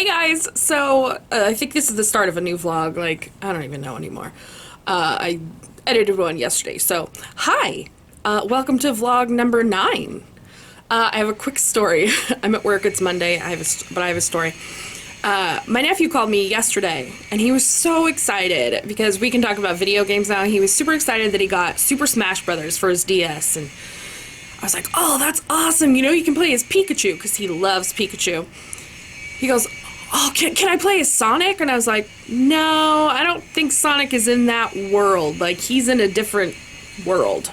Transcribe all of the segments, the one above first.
Hey guys, so I think this is the start of a new vlog, like, I don't even know anymore. I edited one yesterday, so hi! Welcome to vlog number 9. I have a quick story. I'm at work, it's Monday, but I have a story. My nephew called me yesterday, and he was so excited because we can talk about video games now. He was super excited that he got Super Smash Brothers for his DS, and I was like, oh, that's awesome, you know, you can play as Pikachu, because he loves Pikachu. He goes, oh, can I play as Sonic? And I was like, no, I don't think Sonic is in that world. Like, he's in a different world.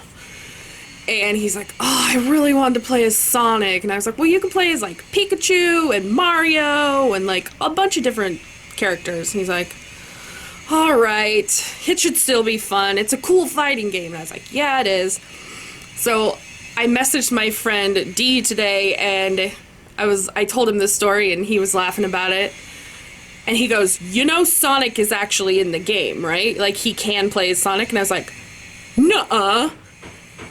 And he's like, oh, I really wanted to play as Sonic. And I was like, well, you can play as, like, Pikachu and Mario and, like, a bunch of different characters. And he's like, all right, it should still be fun. It's a cool fighting game. And I was like, yeah, it is. So I messaged my friend Dee today, and I told him this story, and he was laughing about it. And he goes, you know Sonic is actually in the game, right? Like, he can play as Sonic. And I was like, nuh-uh.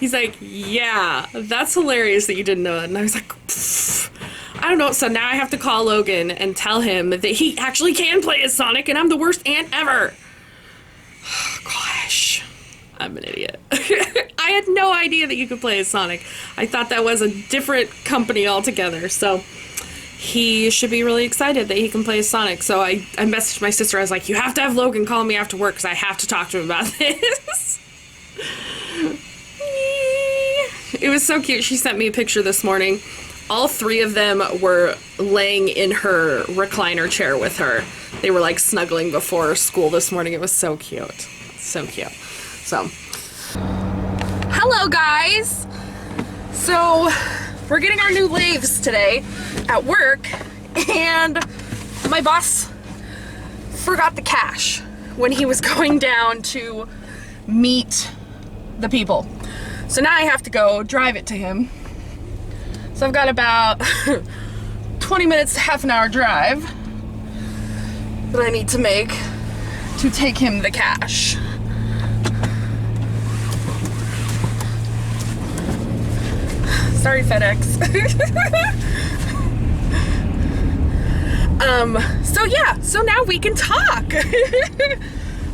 He's like, yeah, that's hilarious that you didn't know that. And I was like, pfft. I don't know. So now I have to call Logan and tell him that he actually can play as Sonic, and I'm the worst aunt ever. Gosh, I'm an idiot. I had no idea that you could play as Sonic. I thought that was a different company altogether. So he should be really excited that he can play as Sonic. So I messaged my sister. I was like, you have to have Logan call me after work because I have to talk to him about this. It was so cute. She sent me a picture this morning. All 3 of them were laying in her recliner chair with her. They were like snuggling before school this morning. It was so cute. So cute. So, hello guys! So, we're getting our new lathes today at work, and my boss forgot the cash when he was going down to meet the people. So now I have to go drive it to him. So I've got about 20 minutes to half an hour drive that I need to make to take him the cash. Sorry, FedEx. So yeah, so now we can talk.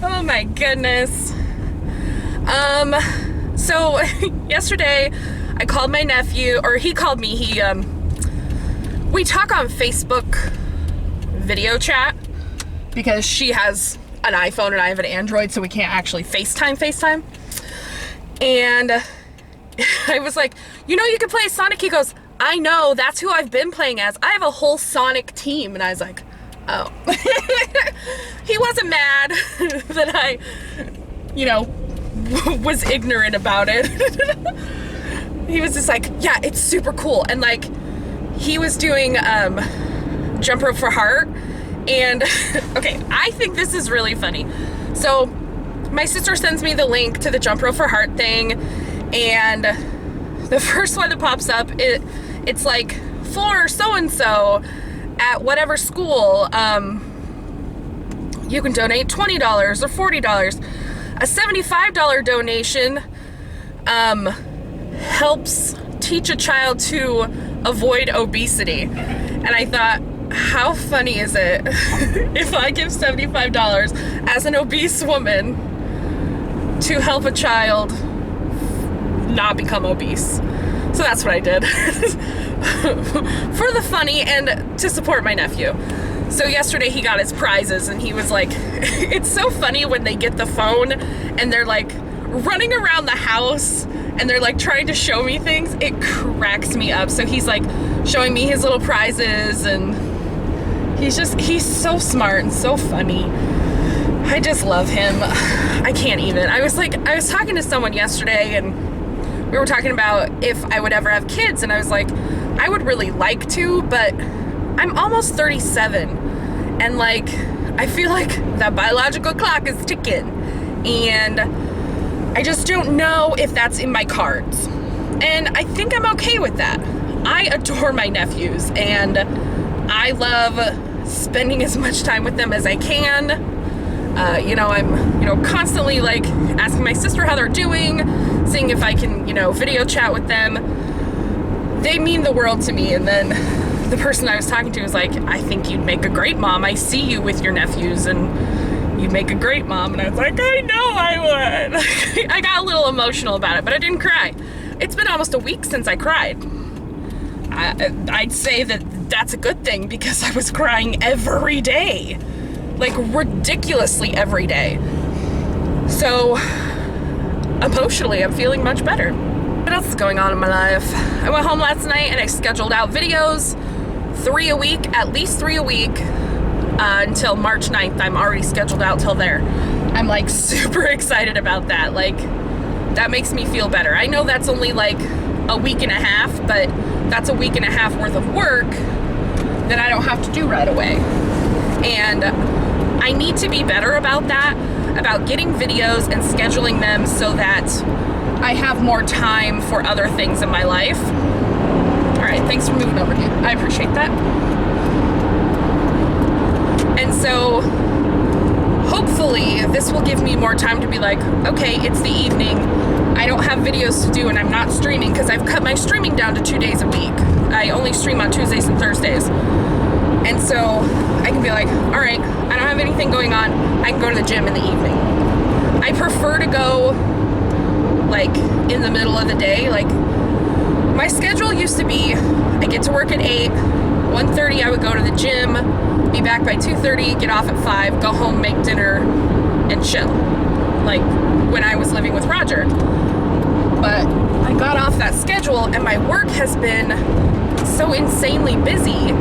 Oh my goodness. So yesterday I called my nephew, or he called me. We talk on Facebook video chat because she has an iPhone and I have an Android, so we can't actually FaceTime. And I was like, you know, you can play as Sonic. He goes, I know, that's who I've been playing as. I have a whole Sonic team. And I was like, oh. He wasn't mad that I, you know, was ignorant about it. He was just like, yeah, it's super cool. And like, he was doing jump rope for heart. And okay, I think this is really funny. So my sister sends me the link to the jump rope for heart thing, and the first one that pops up, it's like, for so-and-so at whatever school, you can donate $20 or $40. A $75 donation helps teach a child to avoid obesity. And I thought, how funny is it if I give $75 as an obese woman to help a child not become obese? So that's what I did. For the funny and to support my nephew. So yesterday he got his prizes, and he was like, it's so funny when they get the phone and they're like running around the house and they're like trying to show me things. It cracks me up. So he's like showing me his little prizes, and he's so smart and so funny. I just love him. I can't even. I was talking to someone yesterday, and we were talking about if I would ever have kids, and I was like, I would really like to, but I'm almost 37, and like, I feel like that biological clock is ticking, and I just don't know if that's in my cards. And I think I'm okay with that. I adore my nephews, and I love spending as much time with them as I can. You know, I'm, you know, constantly like asking my sister how they're doing, seeing if I can, you know, video chat with them. They mean the world to me. And then the person I was talking to was like, I think you'd make a great mom. I see you with your nephews and you'd make a great mom. And I was like, I know I would. I got a little emotional about it, but I didn't cry. It's been almost a week since I cried. I'd say that that's a good thing because I was crying every day. Like ridiculously every day. So emotionally, I'm feeling much better. What else is going on in my life? I went home last night and I scheduled out videos, 3 a week, at least 3 a week, until March 9th. I'm already scheduled out till there. I'm like super excited about that. Like, that makes me feel better. I know that's only like a week and a half, but that's a week and a half worth of work that I don't have to do right away. And I need to be better about that, about getting videos and scheduling them so that I have more time for other things in my life. All right, thanks for moving over, dude. I appreciate that. And so hopefully this will give me more time to be like, okay, it's the evening. I don't have videos to do and I'm not streaming because I've cut my streaming down to 2 days a week. I only stream on Tuesdays and Thursdays. And so I can be like, all right, I don't have anything going on. I can go to the gym in the evening. I prefer to go like in the middle of the day. Like my schedule used to be, I get to work at 8, 1:30 I would go to the gym, be back by 2:30, get off at 5, go home, make dinner, and chill. Like when I was living with Roger. But I got off that schedule and my work has been so insanely busy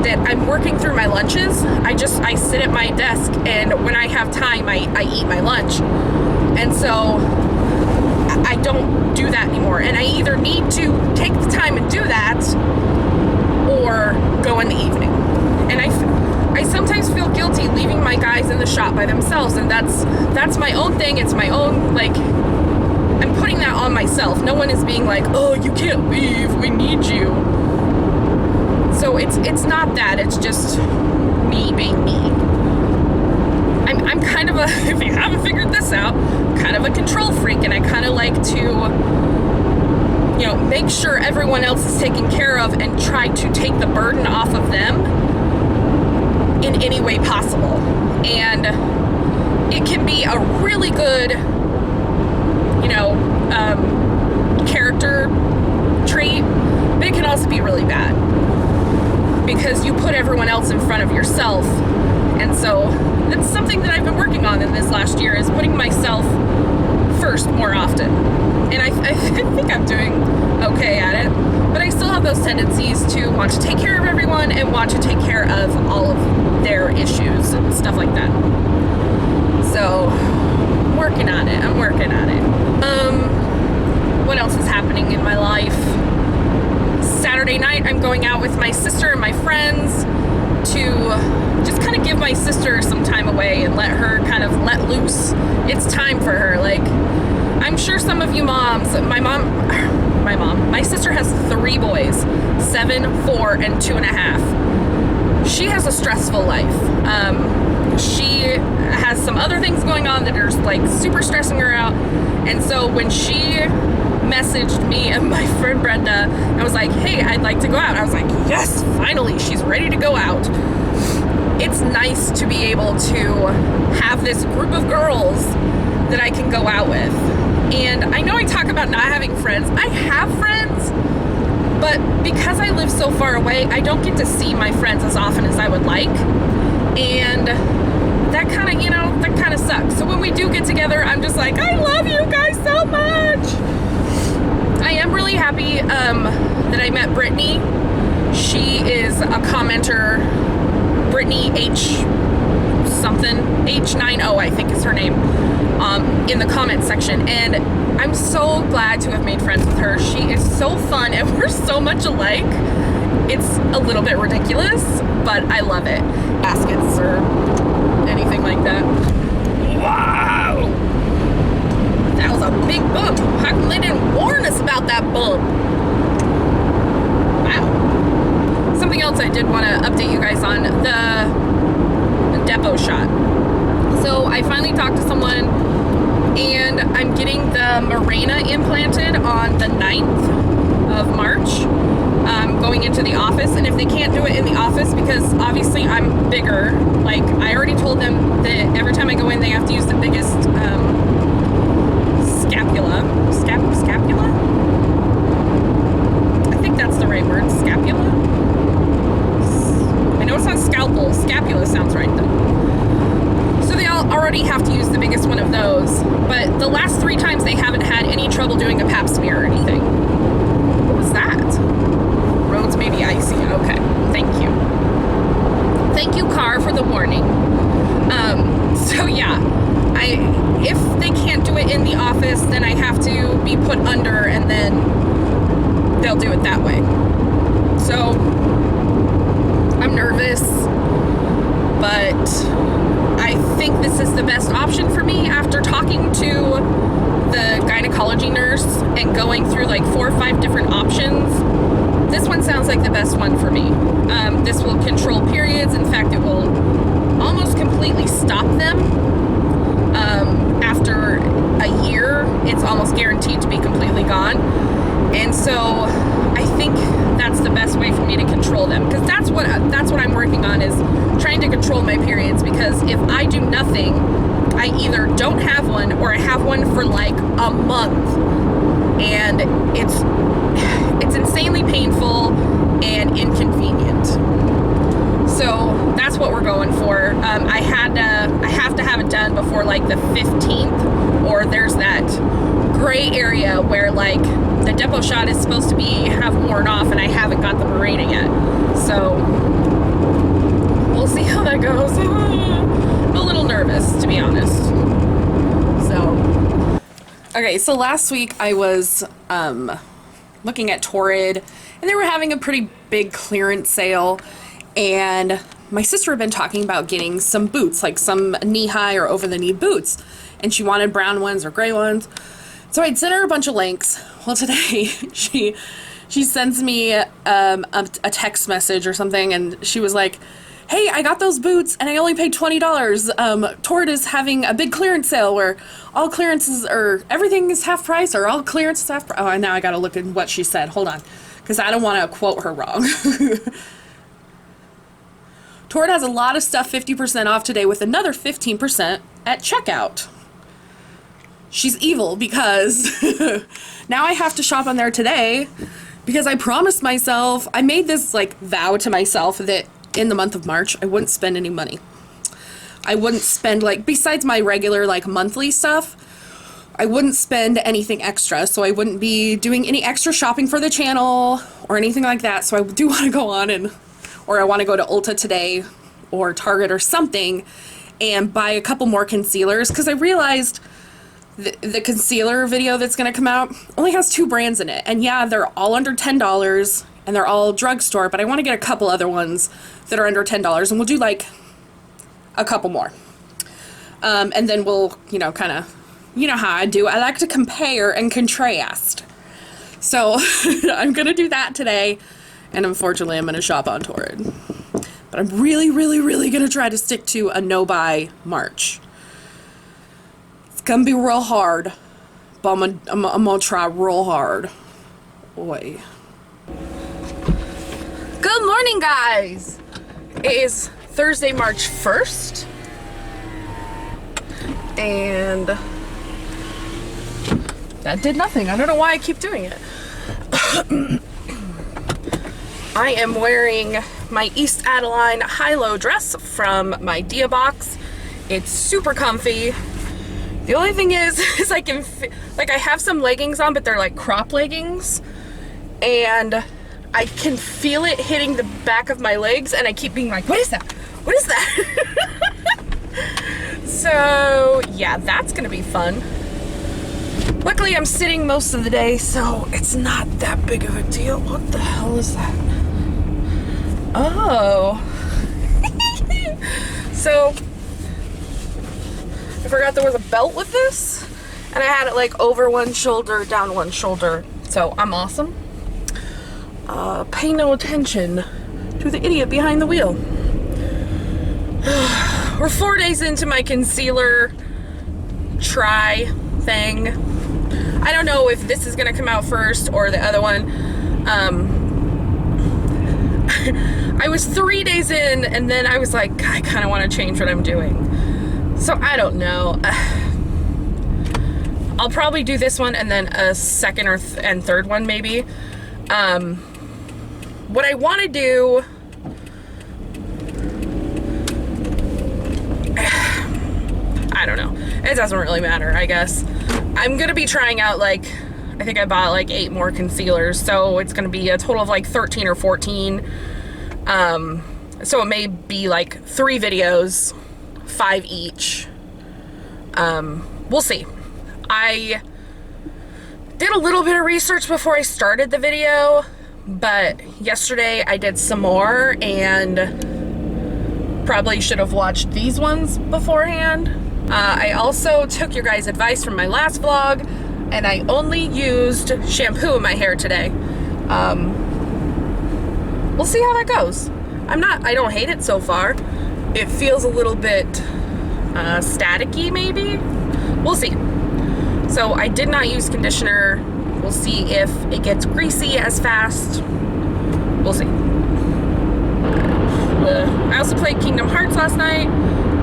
that I'm working through my lunches. I sit at my desk and when I have time, I eat my lunch. And so I don't do that anymore. And I either need to take the time and do that or go in the evening. And I sometimes feel guilty leaving my guys in the shop by themselves. And that's my own thing. It's my own, like, I'm putting that on myself. No one is being like, oh, you can't leave, we need you. So it's not that, it's just me being me. I'm kind of a, if you haven't figured this out, kind of a control freak, and I kind of like to, you know, make sure everyone else is taken care of and try to take the burden off of them in any way possible. And it can be a really good, you know, character trait, but it can also be really bad because you put everyone else in front of yourself. And so that's something that I've been working on in this last year, is putting myself first more often. And I think I'm doing okay at it, but I still have those tendencies to want to take care of everyone and want to take care of all of their issues and stuff like that. So I'm working on it. What else is happening in my life? Saturday night, I'm going out with my sister and my friends to just kind of give my sister some time away and let her kind of let loose. It's time for her. Like, I'm sure some of you moms, my sister has 3 boys, 7, 4, and 2.5. She has a stressful life. She has some other things going on that are like super stressing her out. And so when she messaged me and my friend Brenda and was like, hey, I'd like to go out, I was like, yes, finally, she's ready to go out. It's nice to be able to have this group of girls that I can go out with. And I know I talk about not having friends. I have friends, but because I live so far away, I don't get to see my friends as often as I would like. And that kind of, you know, that kind of sucks. So when we do get together, I'm just like, I love you guys so much. I am really happy that I met Brittany. She is a commenter, Brittany H90, I think is her name, in the comment section. And I'm so glad to have made friends with her. She is so fun and we're so much alike. It's a little bit ridiculous, but I love it. Baskets or anything like that. Wow! That was a big bump. How come they didn't warn us about that bump? Wow. Something else I did want to update you guys on, the depot shot. So I finally talked to someone and I'm getting the Mirena implanted on the 9th of March. going into the office. And if they can't do it in the office, because obviously I'm bigger, like I already told them that every time I go in they have to use the biggest scapula. I think that's the right word. Scapula? I know it's not scalpel. Scapula sounds right though. So they all already have to use the biggest one of those. But the last 3 times they haven't had any trouble doing a pap smear or anything. What was that? Roads may be icy. Okay. Thank you. Thank you, car, for the warning. So yeah, if they can't do it in the office, then I have to be put under, and then they'll do it that way. So I'm nervous, but I think this is the best option for me after talking to the gynecology nurse and going through like 4 or 5 different options. This one sounds like the best one for me. This will control periods. In fact, it will almost completely stop them. After a year, it's almost guaranteed to be completely gone. And so I think that's the best way for me to control them, because that's what I'm working on, is trying to control my periods. Because if I do nothing, I either don't have one or I have one for like a month, and it's insanely painful and inconvenient. So that's what we're going for. I have to have it done before like the 15th, or there's that gray area where like the depot shot is supposed to have worn off, and I haven't got the Mirena yet. So we'll see how that goes. I'm a little nervous, to be honest. So okay, so last week I was looking at Torrid, and they were having a pretty big clearance sale, and my sister had been talking about getting some boots, like some knee-high or over-the-knee boots, and she wanted brown ones or gray ones. So I'd sent her a bunch of links. Well, today she sends me a text message or something, and she was like, hey, I got those boots and I only paid $20. Torrid is having a big clearance sale where all clearances, or everything is half price, or all clearance is half price. Oh, and now I gotta look at what she said. Hold on, because I don't want to quote her wrong. Torrid has a lot of stuff 50% off today with another 15% at checkout. She's evil, because now I have to shop on there today, because I promised myself, I made this like vow to myself that in the month of March I wouldn't spend any money. I wouldn't spend, like, besides my regular like monthly stuff, I wouldn't spend anything extra. So I wouldn't be doing any extra shopping for the channel or anything like that. So I do want to go on or I want to go to Ulta today or Target or something and buy a couple more concealers, because I realized the concealer video that's going to come out only has 2 brands in it. And yeah, they're all under $10 and they're all drugstore, but I want to get a couple other ones that are under $10, and we'll do like a couple more. And then we'll, kind of, how I do. I like to compare and contrast. So I'm going to do that today, and unfortunately I'm going to shop on Torrid. But I'm really, really, really going to try to stick to a no-buy March. It's going to be real hard, but I'm going to try real hard. Boy. Good morning, guys. It is Thursday, March 1st. And that did nothing. I don't know why I keep doing it. I am wearing my East Adeline high-low dress from my Dia box. It's super comfy. The only thing is I can, I have some leggings on, but they're like crop leggings. And I can feel it hitting the back of my legs, and I keep being like, what is that? What is that? So, yeah, that's gonna be fun. Luckily, I'm sitting most of the day, so it's not that big of a deal. What the hell is that? Oh. So, I forgot there was a belt with this, and I had it like over one shoulder, down one shoulder. So, I'm awesome. Pay no attention to the idiot behind the wheel. We're 4 days into my concealer try thing. I don't know if this is gonna come out first or the other one. I was 3 days in, and then I was like, I kind of want to change what I'm doing. So I don't know. I'll probably do this one and then a second and third one maybe. What I want to do, I don't know. It doesn't really matter, I guess. I'm gonna be trying out, like, I think I bought like 8 more concealers, so it's gonna be a total of like 13 or 14. So it may be like 3 videos, 5 each. We'll see. I did a little bit of research before I started the video, but yesterday I did some more and probably should have watched these ones beforehand. I also took your guys' advice from my last vlog, and I only used shampoo in my hair today. We'll see how that goes. I don't hate it so far. It feels a little bit staticky maybe. We'll see. So I did not use conditioner. We'll see if it gets greasy as fast. We'll see. I also played Kingdom Hearts last night.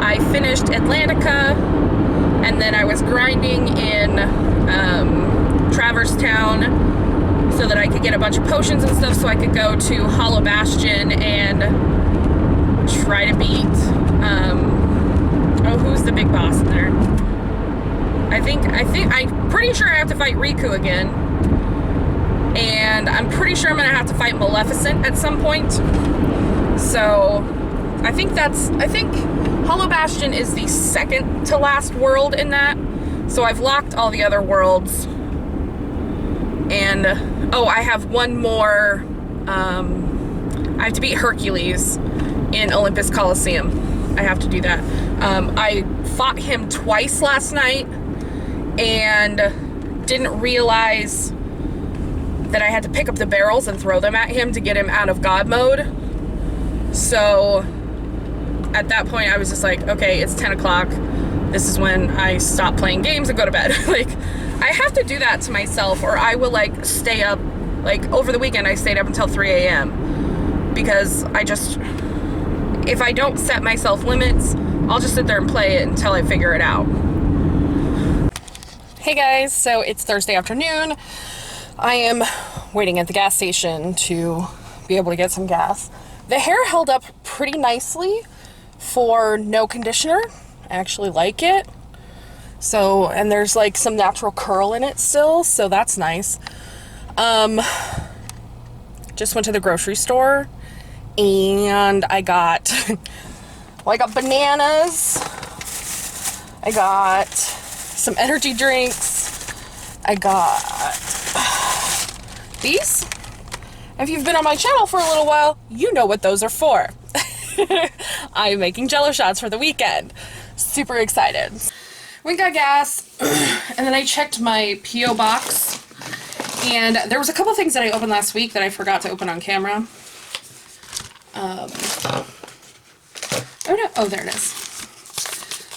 I finished Atlantica, and then I was grinding in Traverse Town so that I could get a bunch of potions and stuff so I could go to Hollow Bastion and try to beat, oh, who's the big boss in there? I'm pretty sure I have to fight Riku again. And I'm pretty sure I'm gonna have to fight Maleficent at some point. So I think Hollow Bastion is the second to last world in that. So I've locked all the other worlds. And oh, I have one more. I have to beat Hercules in Olympus Coliseum. I have to do that. I fought him twice last night and didn't realize that I had to pick up the barrels and throw them at him to get him out of God mode. So at that point I was just like, okay, it's 10 o'clock. This is when I stop playing games and go to bed. Like, I have to do that to myself, or I will like stay up. Like over the weekend I stayed up until 3 a.m. because if I don't set myself limits, I'll just sit there and play it until I figure it out. Hey guys, so it's Thursday afternoon. I am waiting at the gas station to be able to get some gas. The hair held up pretty nicely for no conditioner. I actually like it. So, and there's like some natural curl in it still, so that's nice. Just went to the grocery store and I got, well, I got bananas. I got some energy drinks. I got these. If you've been on my channel for a little while, you know what those are for. I'm making Jello shots for the weekend. Super excited. We got gas, and then I checked my P.O. box, and there was a couple things that I opened last week that I forgot to open on camera. Oh no, oh there it is.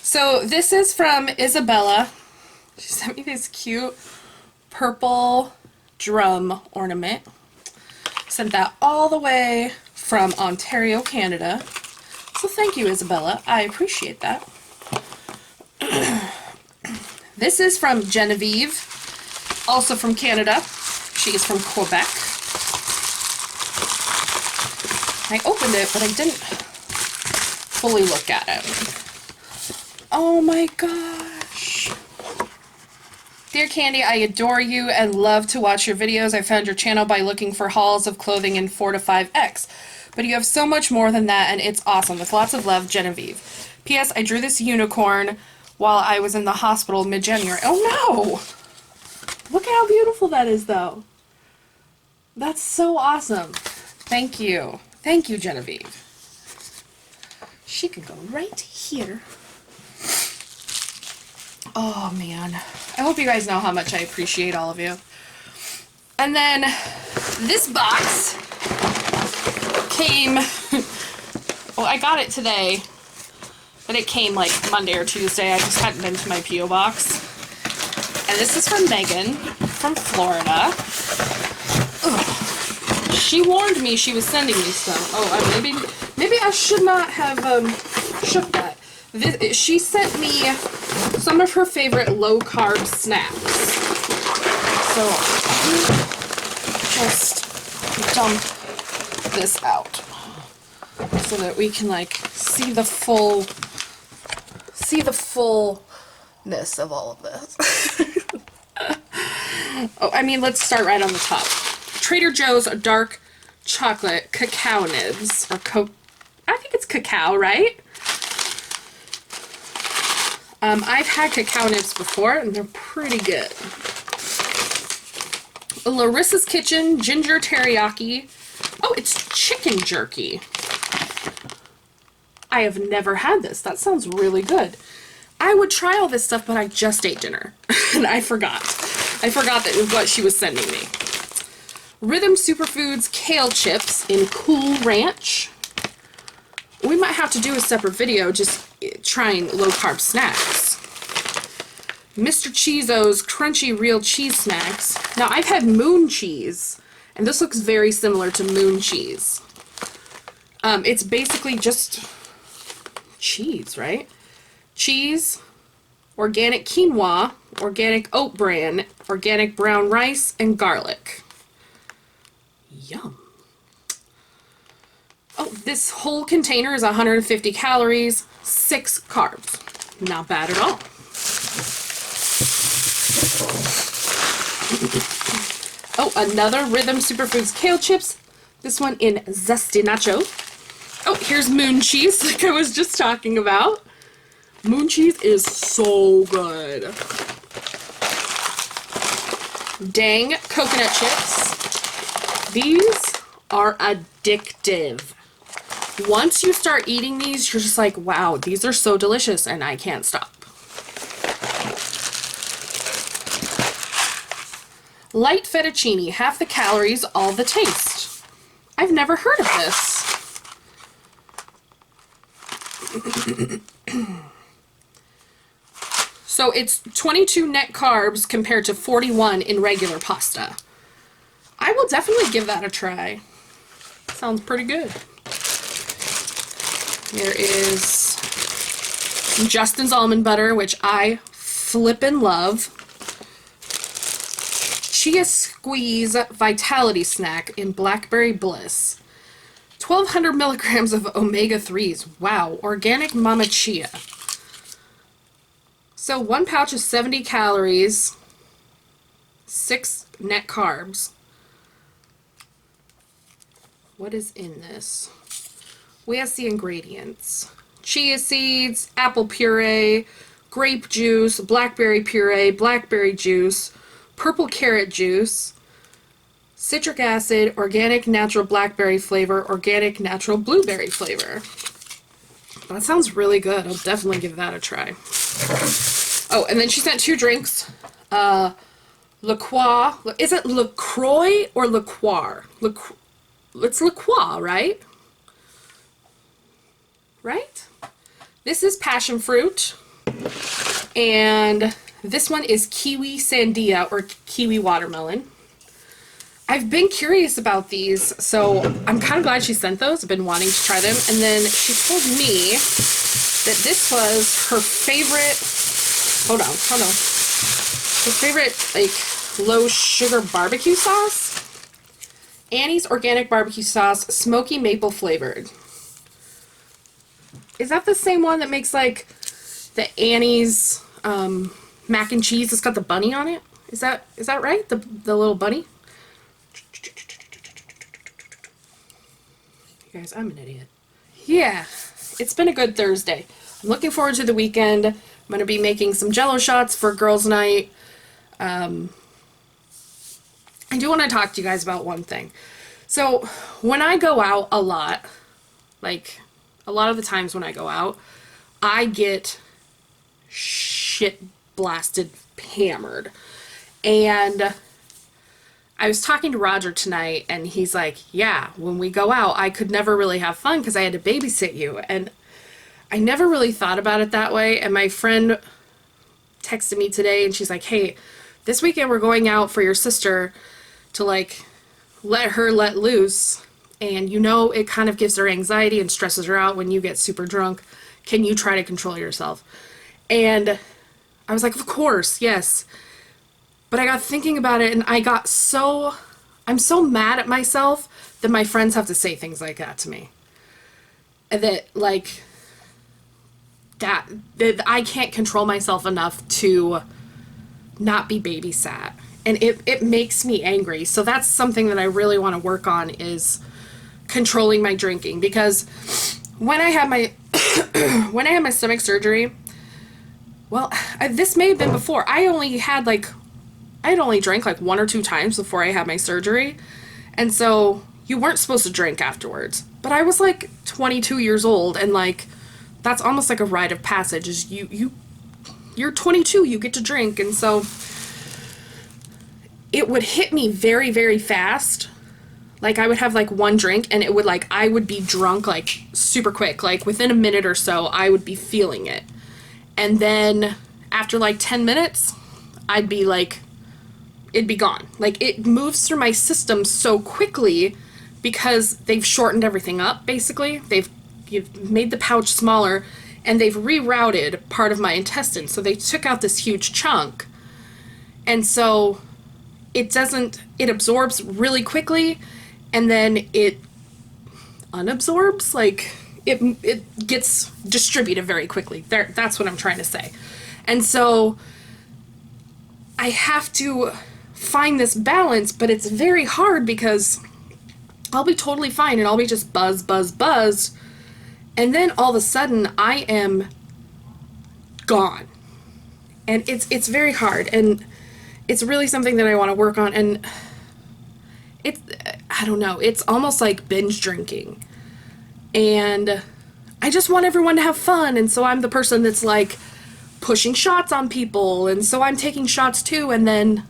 So this is from Isabella. She sent me this cute purple drum ornament. Sent that all the way from Ontario, Canada. So thank you, Isabella. I appreciate that. This is from Genevieve, also from Canada. She is from Quebec. I opened it, but I didn't fully look at it. Oh my gosh. Dear Candy, I adore you and love to watch your videos. I found your channel by looking for hauls of clothing in 4 to 5X. But you have so much more than that, and it's awesome. With lots of love, Genevieve. P.S. I drew this unicorn while I was in the hospital mid-January. Oh no! Look at how beautiful that is, though. That's so awesome. Thank you. Thank you, Genevieve. She can go right here. Oh, man. I hope you guys know how much I appreciate all of you. And then this box came... Well, I got it today, but it came like Monday or Tuesday. I just hadn't been to my P.O. box. And this is from Megan from Florida. Ugh. She warned me she was sending me stuff. Oh, maybe I should not have shook that. She sent me some of her favorite low-carb snacks. So just dump this out so that we can like see the fullness of all of this. Oh, I mean, let's start right on the top. Trader Joe's dark chocolate cacao nibs, or I think it's cacao, right? I've had cacao nibs before, and they're pretty good. Larissa's Kitchen ginger teriyaki. Oh, it's chicken jerky. I have never had this. That sounds really good. I would try all this stuff, but I just ate dinner, and I forgot. I forgot that what she was sending me. Rhythm Superfoods kale chips in Cool Ranch. We might have to do a separate video just trying low-carb snacks. Mr. Cheezo's crunchy real cheese snacks. Now, I've had moon cheese, and this looks very similar to moon cheese. It's basically just cheese, right? Cheese, organic quinoa, organic oat bran, organic brown rice, and garlic. Yum. Oh, this whole container is 150 calories, 6 carbs. Not bad at all. Oh, another Rhythm Superfoods kale chips. This one in zesty nacho. Oh, here's moon cheese, like I was just talking about. Moon cheese is so good. Dang coconut chips. These are addictive. Once you start eating these, you're just like, wow, these are so delicious, and I can't stop. Light fettuccine, half the calories, all the taste. I've never heard of this. So it's 22 net carbs compared to 41 in regular pasta. I will definitely give that a try. Sounds pretty good. There is Justin's almond butter, which I flippin' love. Chia Squeeze Vitality Snack in Blackberry Bliss. 1,200 milligrams of omega-3s. Wow. Organic Mama Chia. So one pouch is 70 calories, 6 net carbs. What is in this? Where's the ingredients? Chia seeds, apple puree, grape juice, blackberry puree, blackberry juice, purple carrot juice, citric acid, organic natural blackberry flavor, organic natural blueberry flavor. That sounds really good. I'll definitely give that a try. Oh, and then she sent 2 drinks. LaCroix. Is it LaCroix or LaCroix? It's LaCroix, right? Right? This is passion fruit. And this one is kiwi sandia or kiwi watermelon. I've been curious about these, so I'm kind of glad she sent those. I've been wanting to try them. And then she told me that this was her favorite, hold on. Her favorite, like, low sugar barbecue sauce. Annie's Organic Barbecue Sauce, smoky maple flavored. Is that the same one that makes, like, the Annie's mac and cheese that's got the bunny on it? Is that right? The little bunny? You guys, I'm an idiot. Yeah, it's been a good Thursday. I'm looking forward to the weekend. I'm going to be making some Jell-O shots for girls' night. I do want to talk to you guys about one thing. So, when I go out a lot, like, a lot of the times when I go out, I get shit blasted hammered. And I was talking to Roger tonight, and he's like, yeah, when we go out, I could never really have fun because I had to babysit you. And I never really thought about it that way. And my friend texted me today, and she's like, hey, this weekend we're going out for your sister to, like, let her let loose, and you know it kind of gives her anxiety and stresses her out when you get super drunk. Can you try to control yourself? And I was like, of course, yes. But I got thinking about it, and I'm so mad at myself that my friends have to say things like that to me. And that, like, that I can't control myself enough to not be babysat. And it makes me angry. So that's something that I really want to work on, is controlling my drinking. Because when I had my when I had my stomach surgery, well, this may have been before. I had only drank like 1 or 2 times before I had my surgery. And so you weren't supposed to drink afterwards. But I was like 22 years old, and like that's almost like a rite of passage, is you're 22, you get to drink. And so it would hit me very, very fast. Like, I would have like 1 drink, and it would, like, I would be drunk like super quick. Like within a minute or so, I would be feeling it. And then after like 10 minutes, I'd be like, it'd be gone. Like, it moves through my system so quickly because they've shortened everything up, basically. You've made the pouch smaller, and they've rerouted part of my intestines. So they took out this huge chunk. And so it absorbs really quickly, and then it unabsorbs, like it gets distributed very quickly. That's what I'm trying to say. And so I have to find this balance, but it's very hard because I'll be totally fine and I'll be just buzzed, and then all of a sudden I am gone. And it's very hard, and it's really something that I want to work on. And I don't know, it's almost like binge drinking. And I just want everyone to have fun, and so I'm the person that's like pushing shots on people, and so I'm taking shots too, and then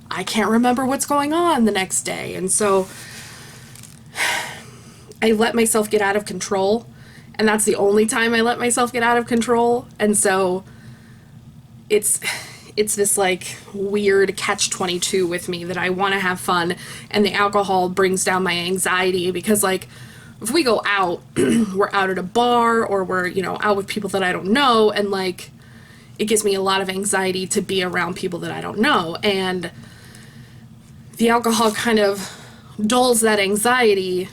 I can't remember what's going on the next day. And so I let myself get out of control, and that's the only time I let myself get out of control. And so it's this like weird catch-22 with me, that I want to have fun, and the alcohol brings down my anxiety, because like if we go out, we're out at a bar, or we're, out with people that I don't know, and like it gives me a lot of anxiety to be around people that I don't know, and the alcohol kind of dulls that anxiety,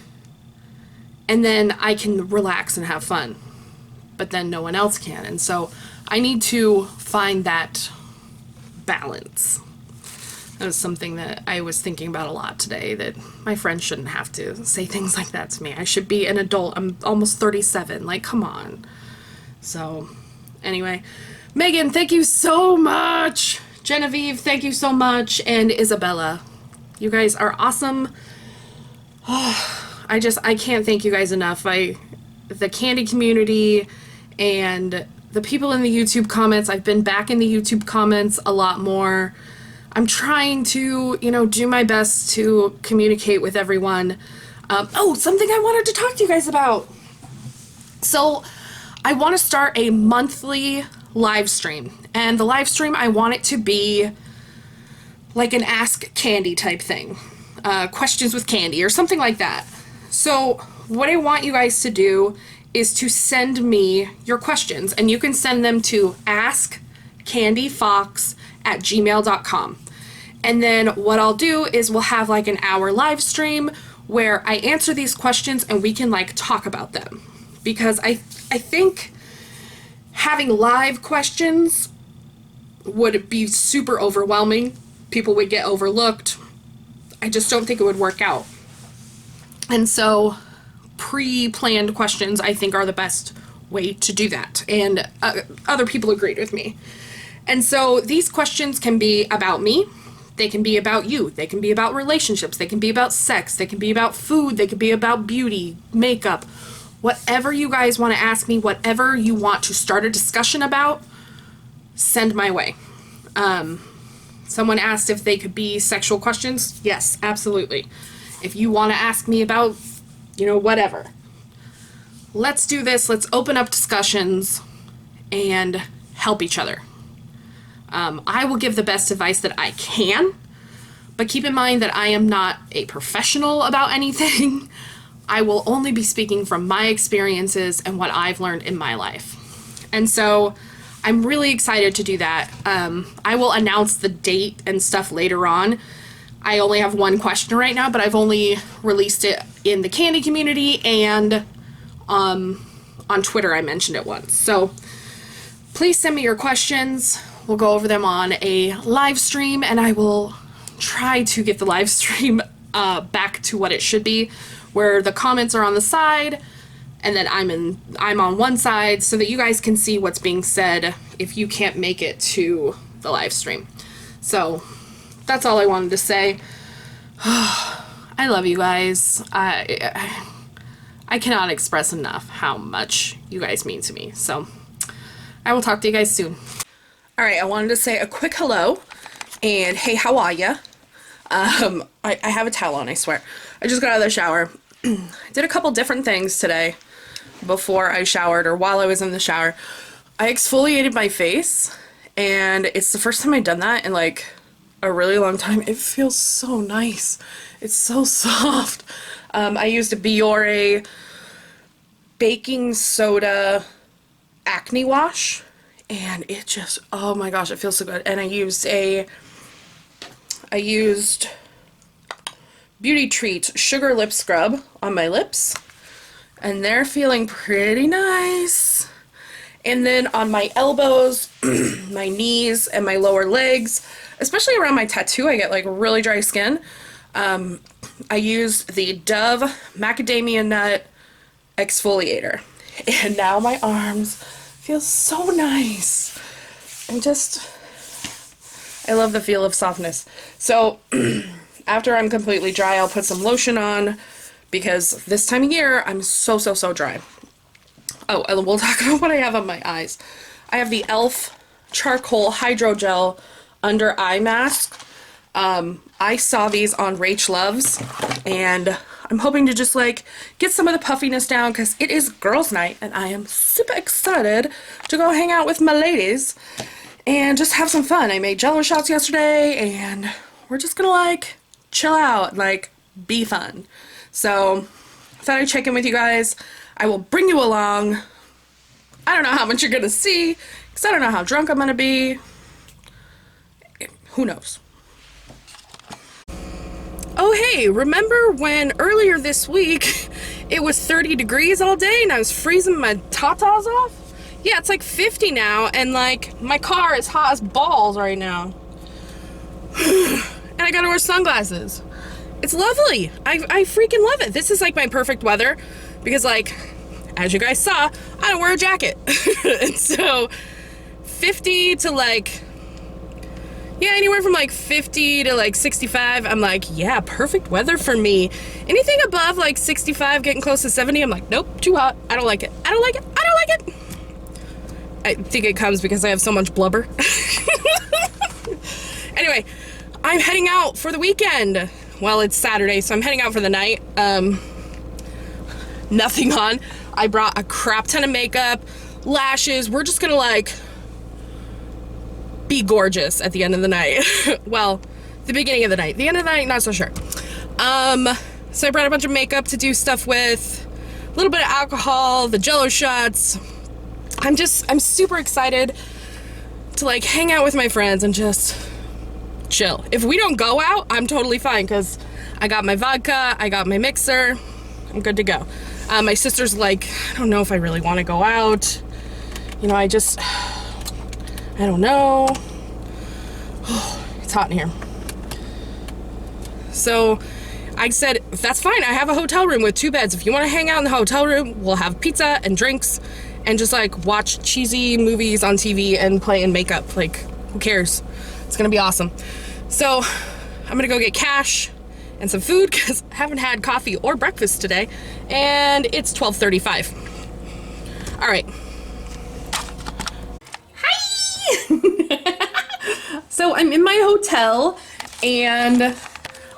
and then I can relax and have fun, but then no one else can. And so I need to find that balance. That was something that I was thinking about a lot today, that my friends shouldn't have to say things like that to me. I should be an adult. I'm almost 37. Like, come on. So, anyway. Megan, thank you so much. Genevieve, thank you so much. And Isabella. You guys are awesome. I can't thank you guys enough. The Kandy community and the people in the YouTube comments. I've been back in the YouTube comments a lot more. I'm trying to, do my best to communicate with everyone. Something I wanted to talk to you guys about. So I want to start a monthly live stream. And the live stream, I want it to be like an Ask Kandy type thing. Questions with Kandy or something like that. So what I want you guys to do is to send me your questions. And you can send them to AskKandyFoxx@gmail.com. And then what I'll do is we'll have like an hour live stream where I answer these questions and we can like talk about them. Because I think having live questions would be super overwhelming. People would get overlooked. I just don't think it would work out. And so pre-planned questions, I think, are the best way to do that. And other people agreed with me. And so these questions can be about me. They can be about you. They can be about relationships. They can be about sex. They can be about food. They can be about beauty, makeup. Whatever you guys want to ask me, whatever you want to start a discussion about, send my way. Someone asked if they could be sexual questions. Yes, absolutely. If you want to ask me about, whatever. Let's do this. Let's open up discussions and help each other. I will give the best advice that I can, But keep in mind that I am not a professional about anything. I will only be speaking from my experiences and what I've learned in my life. And so I'm really excited to do that. I will announce the date and stuff later on. I only have one question right now, but I've only released it in the Kandy community and on Twitter I mentioned it once. So please send me your questions. We'll go over them on a live stream, and I will try to get the live stream back to what it should be, where the comments are on the side and then I'm on one side, so that you guys can see what's being said if you can't make it to the live stream. So that's all I wanted to say. I love you guys. I cannot express enough how much you guys mean to me. So I will talk to you guys soon. All right, I wanted to say a quick hello and hey, how are ya? I have a towel on, I swear. I just got out of the shower. I did a couple different things today before I showered, or while I was in the shower. I exfoliated my face, and it's the first time I've done that in like a really long time. It feels so nice. It's so soft. I used a Biore baking soda acne wash, and it just, oh my gosh, it feels so good. And I used Beauty Treat Sugar Lip Scrub on my lips, and they're feeling pretty nice. And then on my elbows, my knees, and my lower legs, especially around my tattoo, I get like really dry skin. I used the Dove Macadamia Nut Exfoliator, and now my arms feel so nice. I love the feel of softness. So after I'm completely dry, I'll put some lotion on, because this time of year I'm so dry. Oh, and we'll talk about what I have on my eyes. I have the e.l.f. Charcoal Hydrogel Under Eye Mask. I saw these on Rach Loves, and I'm hoping to just like get some of the puffiness down, because it is girls' night and I am super excited to go hang out with my ladies and just have some fun. I made jello shots yesterday, and we're just gonna like chill out and like be fun. So I thought I'd check in with you guys. I will bring you along. I don't know how much you're gonna see, because I don't know how drunk I'm gonna be. Who knows? Oh hey, remember when earlier this week it was 30 degrees all day and I was freezing my tatas off? Yeah, it's like 50 now, and like my car is hot as balls right now. And I gotta wear sunglasses. It's lovely. I freaking love it. This is like my perfect weather, because like, as you guys saw, I don't wear a jacket. And so 50 to like, yeah, anywhere from like 50 to like 65, I'm like, yeah, perfect weather for me. Anything above like 65, getting close to 70, I'm like, nope, too hot. I don't like it. I don't like it. I don't like it. I think it comes because I have so much blubber. Anyway, I'm heading out for the weekend. Well, it's Saturday, so I'm heading out for the night. Nothing on. I brought a crap ton of makeup, lashes. We're just gonna like be gorgeous at the end of the night. Well, the beginning of the night. The end of the night, not so sure. So I brought a bunch of makeup to do stuff with, a little bit of alcohol, the jello shots. I'm super excited to like hang out with my friends and just chill. If we don't go out, I'm totally fine, because I got my vodka, I got my mixer, I'm good to go. My sister's like, I don't know if I really want to go out. You know, I don't know. It's hot in here. So I said, that's fine. I have a hotel room with 2 beds. If you want to hang out in the hotel room, we'll have pizza and drinks and just like watch cheesy movies on TV and play in makeup. Like, who cares? It's gonna be awesome. So I'm gonna go get cash and some food, because I haven't had coffee or breakfast today, and it's 12:35. All right. Hi! So I'm in my hotel, and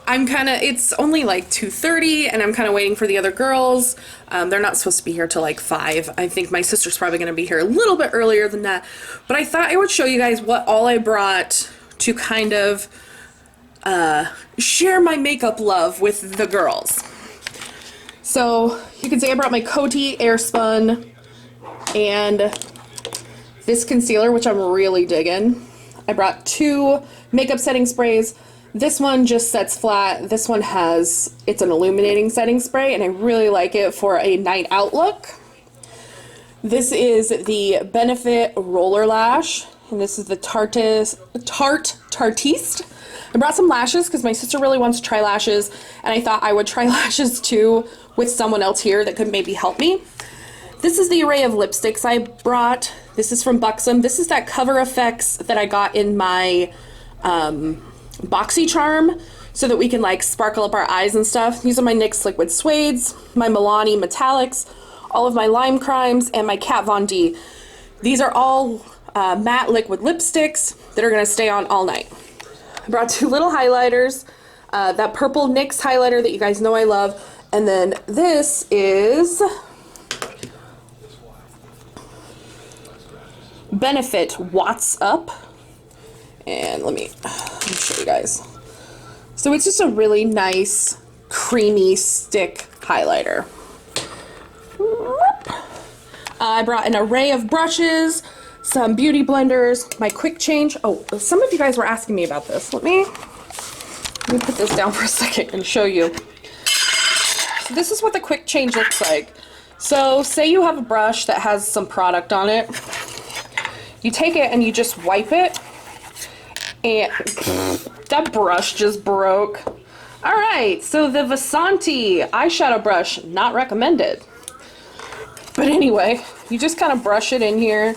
it's only like 2:30, and I'm kind of waiting for the other girls. They're not supposed to be here till like 5. I think my sister's probably going to be here a little bit earlier than that. But I thought I would show you guys what all I brought to kind of share my makeup love with the girls. So you can see I brought my Coty Airspun and this concealer, which I'm really digging. I brought 2 makeup setting sprays. This one just sets flat. This one it's an illuminating setting spray, and I really like it for a night out look. This is the Benefit Roller Lash, and this is the Tartiste. I brought some lashes because my sister really wants to try lashes, and I thought I would try lashes too with someone else here that could maybe help me. This is the array of lipsticks I brought. This is from Buxom. This is that Cover FX that I got in my BoxyCharm so that we can like sparkle up our eyes and stuff. These are my NYX Liquid Suedes, my Milani Metallics, all of my Lime Crimes, and my Kat Von D. These are all matte liquid lipsticks that are going to stay on all night. I brought 2 little highlighters, that purple NYX highlighter that you guys know I love, and then this is Benefit Watts Up, and let me show you guys. So it's just a really nice creamy stick highlighter. I brought an array of brushes, some beauty blenders, my quick change. Oh, some of you guys were asking me about this. Let me put this down for a second and show you. So this is what the quick change looks like. So say you have a brush that has some product on it. You take it and you just wipe it, and that brush just broke. All right, so the Vasanti eyeshadow brush, not recommended. But anyway, you just kind of brush it in here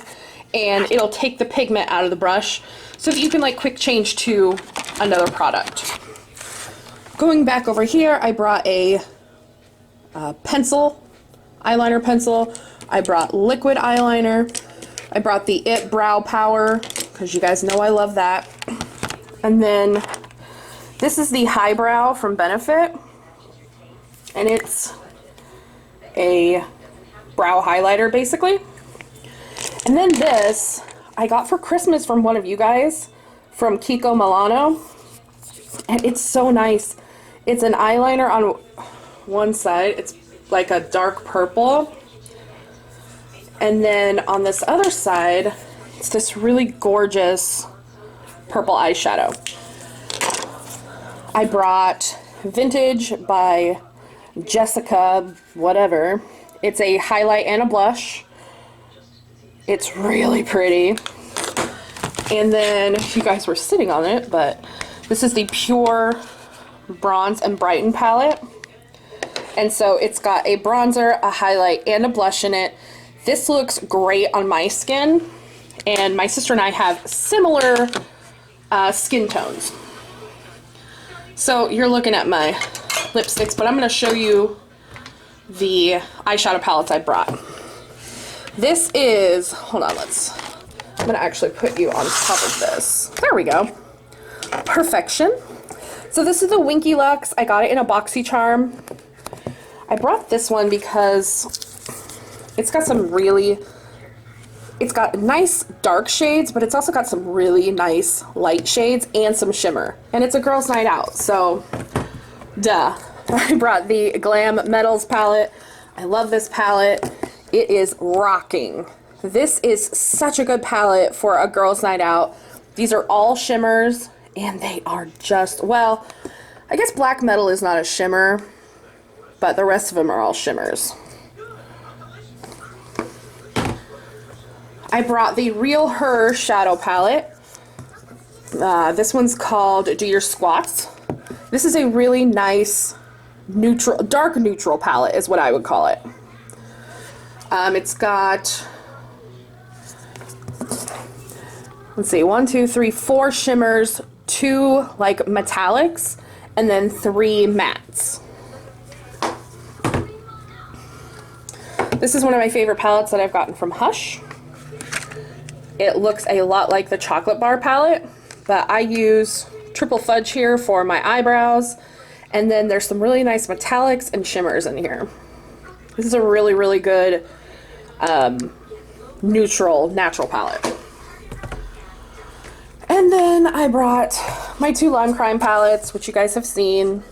and it'll take the pigment out of the brush so that you can like quick change to another product. Going back over here, I brought a pencil, eyeliner pencil. I brought liquid eyeliner. I brought the It Brow Power because you guys know I love that. And then this is the Highbrow from Benefit, and it's a brow highlighter basically. And then this I got for Christmas from one of you guys, from Kiko Milano, and it's so nice. It's an eyeliner on one side, it's like a dark purple, and then on this other side it's this really gorgeous purple eyeshadow. I brought Vintage by Jessica whatever. It's a highlight and a blush. It's really pretty. And then you guys were sitting on it, but this is the Pure Bronze and Brighten palette. And so it's got a bronzer, a highlight, and a blush in it. This looks great on my skin, and my sister and I have similar skin tones. So you're looking at my lipsticks, but I'm going to show you the eyeshadow palettes I brought. This is, hold on, I'm going to actually put you on top of this. There we go. Perfection. So this is the Winky Lux. I got it in a BoxyCharm. I brought this one because it's got it's got nice dark shades, but it's also got some really nice light shades and some shimmer. And it's a girls' night out, so duh. I brought the Glam Metals palette. I love this palette. It is rocking. This is such a good palette for a girls' night out. These are all shimmers, and they are just, well, I guess Black Metal is not a shimmer, but the rest of them are all shimmers. I brought the Real Her shadow palette. This one's called Do Your Squats. This is a really nice neutral, dark neutral palette is what I would call it. It's got, let's see, 1, 2, 3, 4 shimmers, 2 like metallics, and then 3 mattes. This is one of my favorite palettes that I've gotten from Hush. It looks a lot like the Chocolate Bar palette, but I use Triple Fudge here for my eyebrows, and then there's some really nice metallics and shimmers in here. This is a really, really good neutral, natural palette. And And then I brought my 2 Lime Crime palettes, which you guys have seen.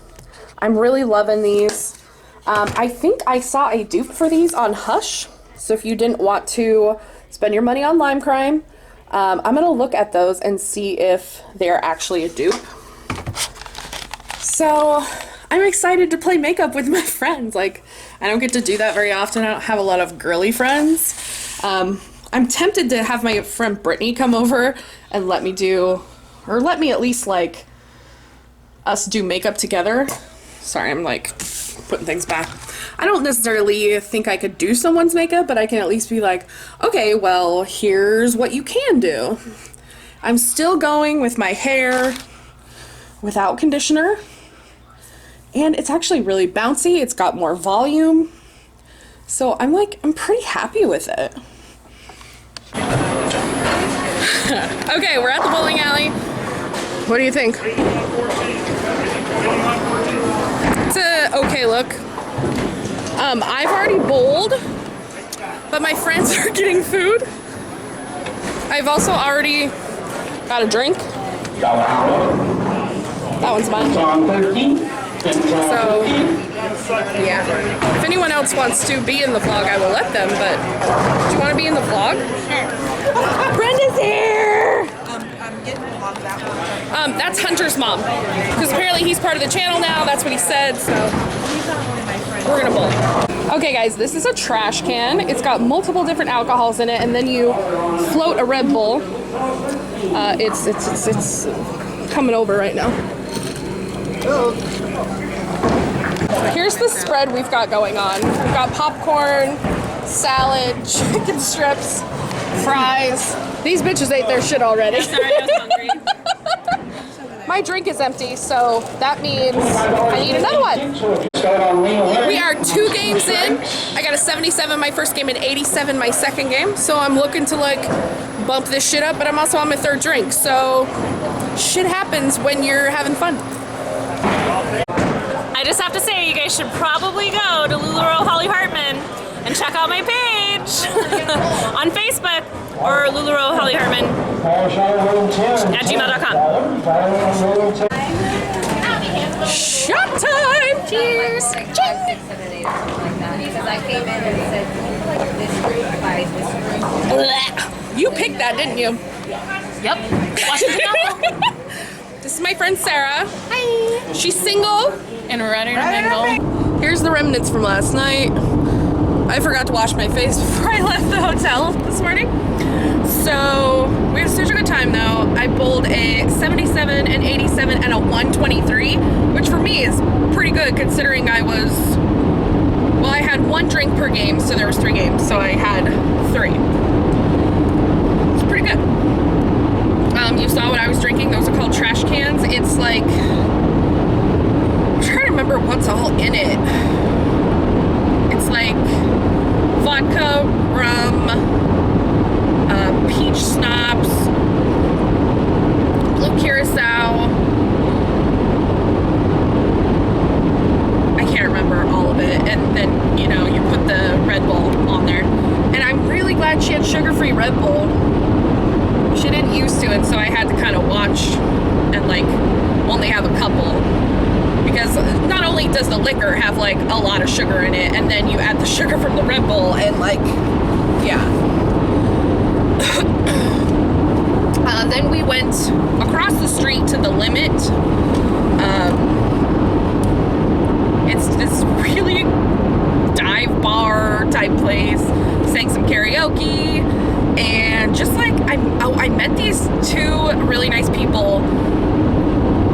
I'm really loving these. I think I saw a dupe for these on Hush. So if you didn't want to spend your money on Lime Crime, I'm going to look at those and see if they're actually a dupe. So I'm excited to play makeup with my friends. Like, I don't get to do that very often. I don't have a lot of girly friends. I'm tempted to have my friend Brittany come over and let me at least like us do makeup together. Sorry, I'm like putting things back. I don't necessarily think I could do someone's makeup, but I can at least be like, okay, well, here's what you can do. I'm still going with my hair without conditioner, and it's actually really bouncy. It's got more volume. So I'm pretty happy with it. Okay, we're at the bowling alley. What do you think? It's a okay look. I've already bowled, but my friends are getting food. I've also already got a drink. That one's mine. So, yeah. If anyone else wants to be in the vlog, I will let them, but do you want to be in the vlog? Sure. Brenda's here! I'm getting the vlog that one. That's Hunter's mom. Because apparently he's part of the channel now, that's what he said, so we're gonna bowl. Okay guys, this is a trash can. It's got multiple different alcohols in it, and then you float a Red Bull. It's coming over right now. Here's the spread we've got going on. We've got popcorn, salad, chicken strips, fries. These bitches ate their shit already. Sorry, I was hungry. My drink is empty, so that means I need another one. We are 2 games in. I got a 77 my first game and 87 my second game, so I'm looking to like bump this shit up, but I'm also on my 3rd drink, so shit happens when you're having fun. I just have to say, you guys should probably go to LuLaRoe Holly Hartman and check out my page on Facebook or LuLaRoe Holly Hartman at gmail.com. Shot time! Cheers! You picked that, didn't you? Yep. Washington. This is my friend Sarah. Hi. She's single and ready to mingle. Here's the remnants from last night. I forgot to wash my face before I left the hotel this morning. So we had such a good time though. I bowled a 77, an 87, and a 123, which for me is pretty good considering I had 1 drink per game, so there was 3 games, so I had 3. It's pretty good. You saw what I was drinking. Those are called trash cans. It's like, I'm trying to remember what's all in it. It's like vodka, rum, peach schnapps, blue curacao. I can't remember all of it. And then, you know, you put the Red Bull on there. And I'm really glad she had sugar-free Red Bull. She didn't used to, and so I had to kind of watch and like only have a couple, because not only does the liquor have like a lot of sugar in it, and then you add the sugar from the Red Bull, and like, yeah. Then we went across the street to the Limit. It's this really dive bar type place. Sang some karaoke. And just like, I met these 2 really nice people.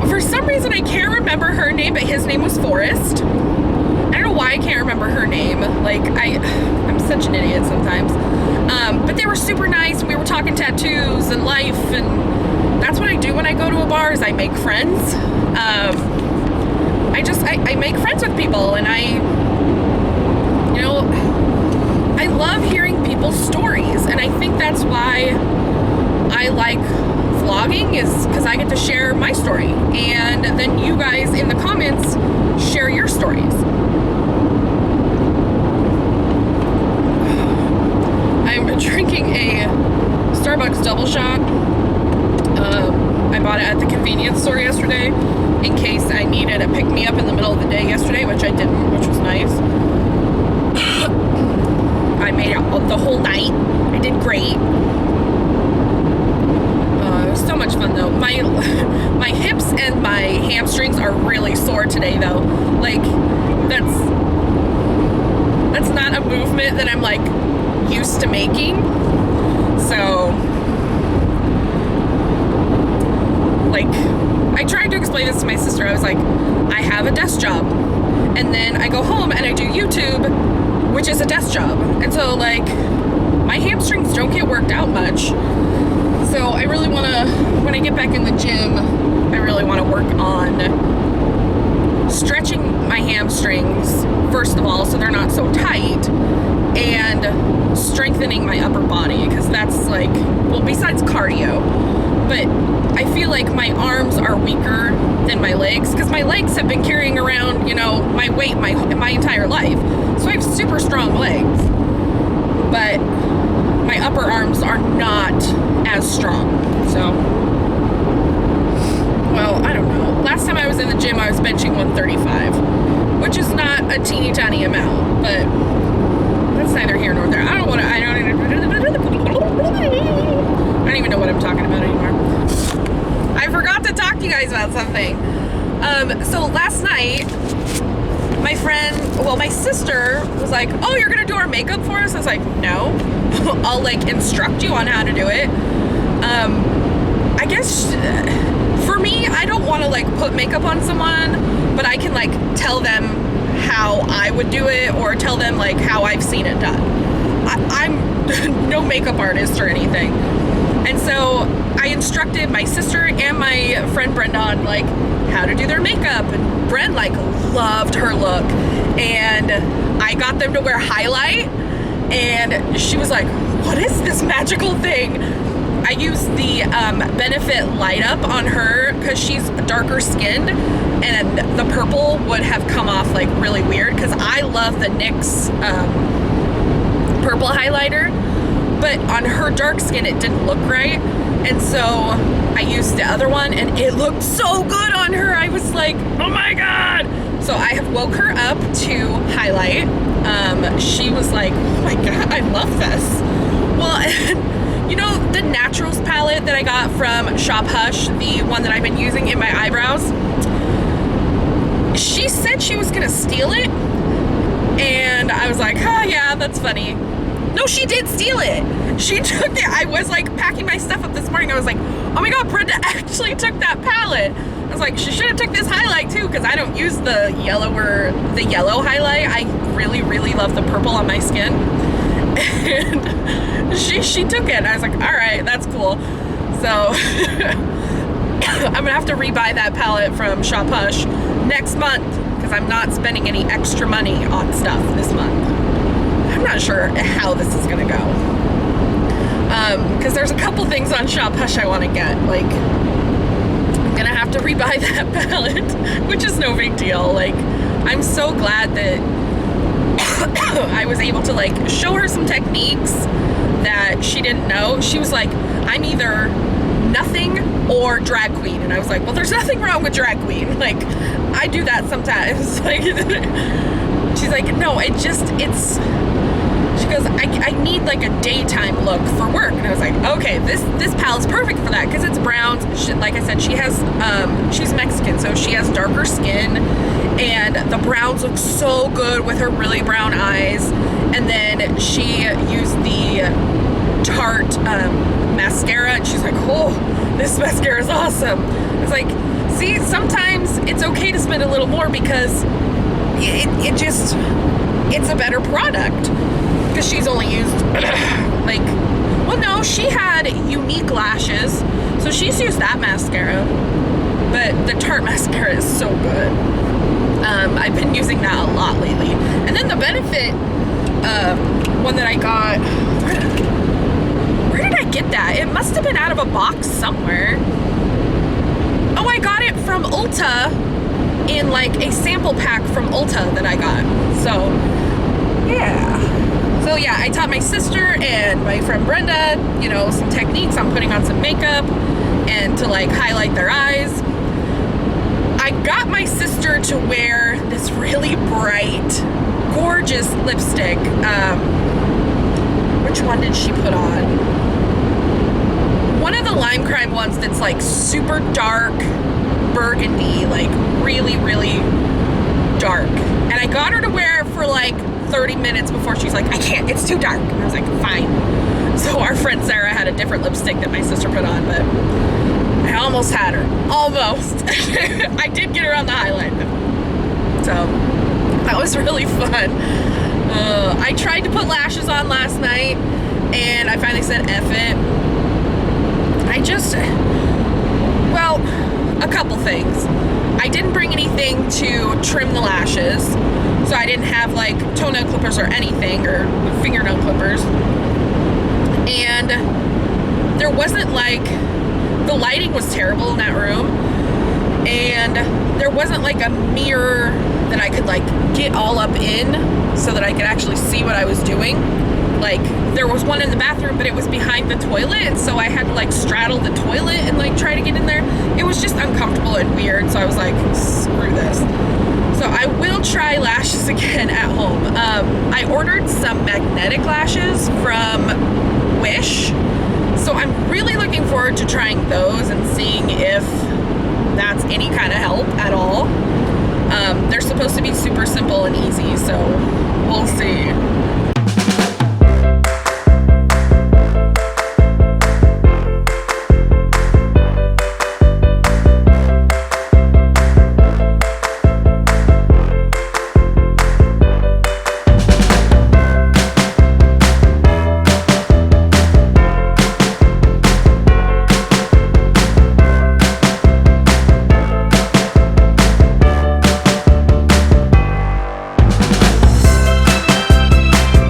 For some reason, I can't remember her name, but his name was Forrest. I don't know why I can't remember her name. Like, I'm such an idiot sometimes. But they were super nice. We were talking tattoos and life, and that's what I do when I go to a bar, is I make friends. I make friends with people, and I love hearing people's stories, and I think that's why I like vlogging, is because I get to share my story, and then you guys in the comments share your stories. I'm drinking a Starbucks double shot. I bought it at the convenience store yesterday in case I needed a pick-me-up in the middle of the day yesterday, which I didn't, which was nice. I made it the whole night. I did great. It was so much fun though. My hips and my hamstrings are really sore today though. Like, that's not a movement that I'm like used to making. So, like, I tried to explain this to my sister. I was like, I have a desk job, and then I go home and I do YouTube, which is a desk job. And so, like, my hamstrings don't get worked out much. So I really want to, when I get back in the gym, I really want to work on stretching my hamstrings, first of all, so they're not so tight, and strengthening my upper body, because that's like, well, besides cardio, but I feel like my arms are weaker than my legs, because my legs have been carrying around, you know, my weight my entire life. So I have super strong legs, but my upper arms are not as strong. So, well, I don't know. Last time I was in the gym, I was benching 135, which is not a teeny tiny amount, but that's neither here nor there. I don't even know what I'm talking about anymore. I forgot to talk to you guys about something. So last night, my sister was like, oh, you're gonna do our makeup for us? I was like, no. I'll like instruct you on how to do it. I guess for me, I don't want to like put makeup on someone, but I can like tell them how I would do it, or tell them like how I've seen it done. I'm no makeup artist or anything. And so I instructed my sister and my friend Brenda on like how to do their makeup, and Brenda like loved her look, and I got them to wear highlight, and she was like, what is this magical thing? I used the Benefit Light Up on her because she's darker skinned, and the purple would have come off like really weird, because I love the NYX purple highlighter, but on her dark skin it didn't look right, and so I used the other one and it looked so good on her. I was like, oh my god. So I have woke her up to highlight. She was like, oh my god, I love this. Well, you know the Naturals palette that I got from Shop Hush, the one that I've been using in my eyebrows? She said she was gonna steal it, and I was like, oh yeah, that's funny. No, she did steal it. She took it. I was like packing my stuff up this morning. I was like, oh my god, Brenda actually took that palette. I was like, she should have took this highlight too, because I don't use the yellow highlight. I really, really love the purple on my skin. And she took it, and I was like, all right, that's cool. So I'm gonna have to rebuy that palette from Shop Hush next month, because I'm not spending any extra money on stuff this month. I'm not sure how this is gonna go, because there's a couple things on Shop Hush I want to get. Like, I'm gonna have to rebuy that palette, which is no big deal. Like, I'm so glad that I was able to like show her some techniques that she didn't know. She was like, I'm either nothing or drag queen, and I was like, well, there's nothing wrong with drag queen. Like, I do that sometimes. Like, she's like, no, she goes, I need like a daytime look for work. And I was like, okay, this palette's perfect for that, because it's browns. Like I said, she's Mexican, so she has darker skin, and the browns look so good with her really brown eyes. And then she used the Tarte mascara, and she's like, oh, this mascara is awesome. I was like, see, sometimes it's okay to spend a little more, because it's a better product. Because she's only used like, well, no, she had Unique lashes, so she's used that mascara, but the Tarte mascara is so good. I've been using that a lot lately. And then the Benefit one that I got, where did I get that? It must have been out of a box somewhere. Oh, I got it from Ulta, in like a sample pack from Ulta that I got. So yeah. So yeah, I taught my sister and my friend Brenda, you know, some techniques on putting on some makeup, and to like highlight their eyes. I got my sister to wear this really bright, gorgeous lipstick. Which one did she put on? One of the Lime Crime ones that's like super dark burgundy, like really, really dark. And I got her to wear it for like 30 minutes before she's like, I can't, it's too dark. And I was like, fine. So our friend Sarah had a different lipstick that my sister put on, but I almost had her. Almost. I did get her on the highlight though. So that was really fun. I tried to put lashes on last night and I finally said F it. Well, a couple things. I didn't bring anything to trim the lashes, so I didn't have like toenail clippers or anything, or fingernail clippers. And there wasn't like, the lighting was terrible in that room, and there wasn't like a mirror that I could like get all up in so that I could actually see what I was doing. Like, there was one in the bathroom, but it was behind the toilet, and so I had to like straddle the toilet and like try to get in there. It was just uncomfortable and weird, so I was like, screw this. So I will try lashes again at home. I ordered some magnetic lashes from Wish, so I'm really looking forward to trying those and seeing if that's any kind of help at all. They're supposed to be super simple and easy, so we'll see.